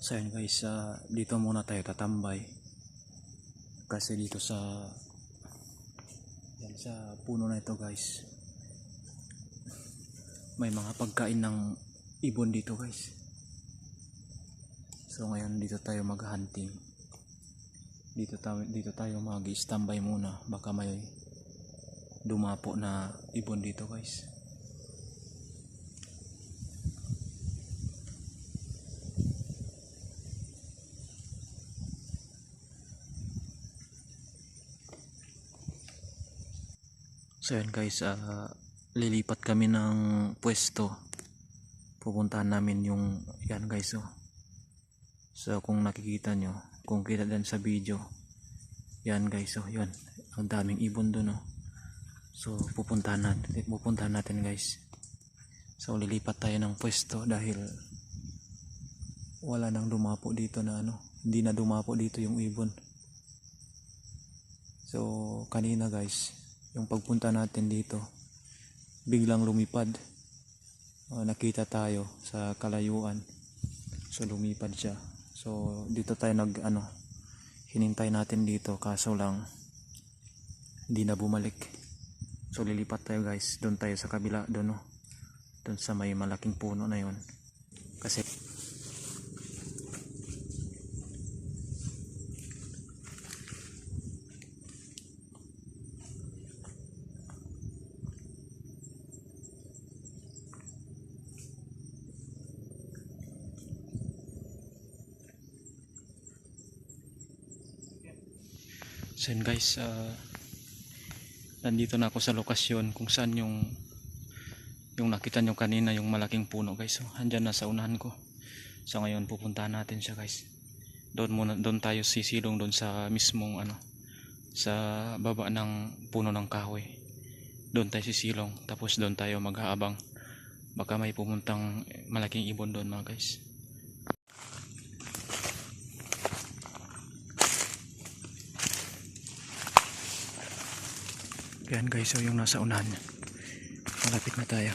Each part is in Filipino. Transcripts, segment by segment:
So yun guys, dito muna tayo tatambay kasi dito sa puno na ito guys, may mga pagkain ng ibon dito guys. So ngayon dito tayo mag-hunting, dito tayo mag-standby muna, baka may dumapo na ibon dito guys. So yun guys, lilipat kami ng pwesto. Pupuntahan namin yung yan guys. So kung nakikita nyo, kung kita din sa video, yan guys, yun, ang daming ibon dun. So pupuntahan natin guys. So lilipat tayo ng pwesto dahil wala nang dumapo dito na hindi na dumapo dito yung ibon. So kanina guys, yung pagpunta natin dito, biglang lumipad. Nakita tayo sa kalayuan. So lumipad siya. So dito tayo hinintay natin dito, kaso lang hindi na bumalik. So lilipat tayo guys, doon tayo sa kabila, doon sa may malaking puno na yon. Kasi so yun guys, nandito na ako sa lokasyon kung saan yung nakita nyo kanina, yung malaking puno guys. So andyan na sa unahan ko. So ngayon pupuntahan natin siya guys. Doon tayo sisilong doon sa mismong sa baba ng puno ng kahoy. Doon tayo sisilong, tapos doon tayo mag-aabang, baka may pumuntang malaking ibon doon mga guys. Yan guys, so yung nasa unahan, malapit na tayo.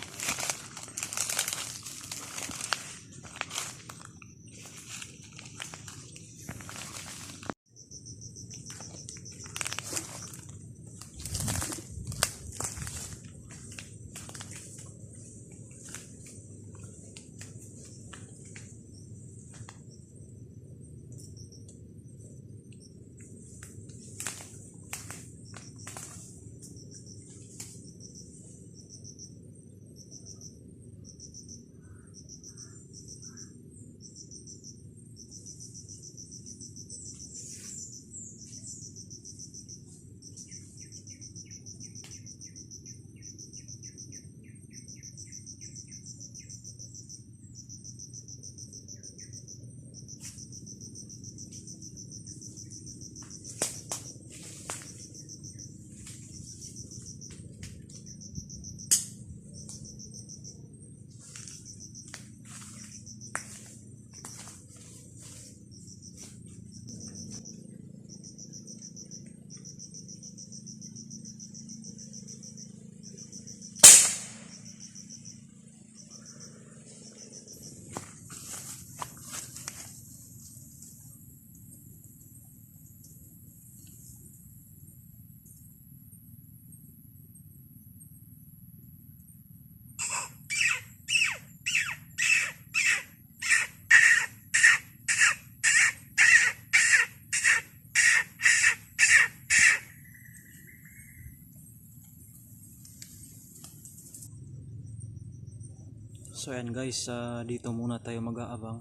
So yan guys, dito muna tayo mag-aabang.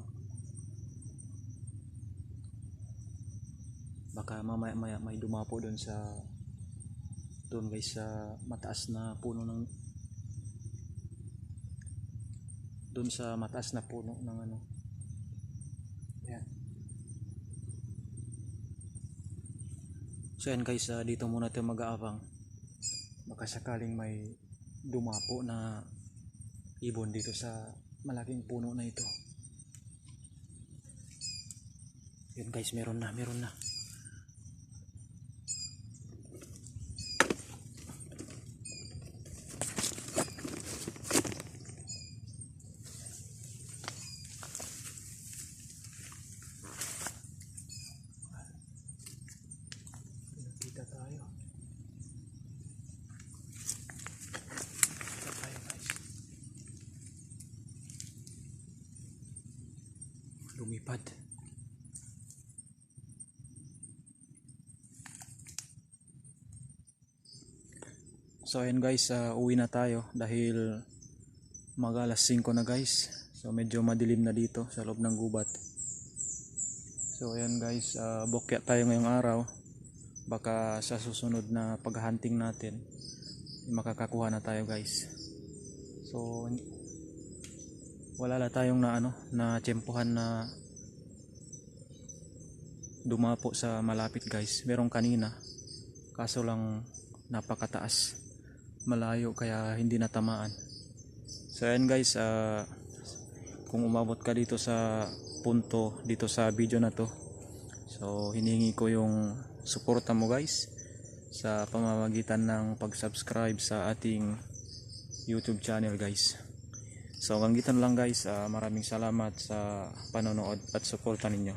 Baka mamaya may dumapo doon guys sa mataas na puno ng yan. So yan guys, dito muna tayo mag-aabang. Baka sakaling may dumapo na ibon dito sa malaking puno na ito. Yun guys, meron na. lumipad. So ayun guys, uwi na tayo dahil mag-alas 5 na guys. So medyo madilim na dito sa loob ng gubat. So ayan guys, bukya tayo ngayong araw. Baka sa susunod na paghahunting natin makakakuha na tayo guys. So wala la tayong na tiyempuhan na dumapo sa malapit guys. Merong kanina, kaso lang napakataas, malayo, kaya hindi natamaan. So ayan guys, kung umabot ka dito sa punto dito sa video na to, so hinihingi ko yung suporta mo guys sa pamamagitan ng pag-subscribe sa ating YouTube channel guys. So hanggang dito na lang guys, maraming salamat sa panonood at suporta ninyo.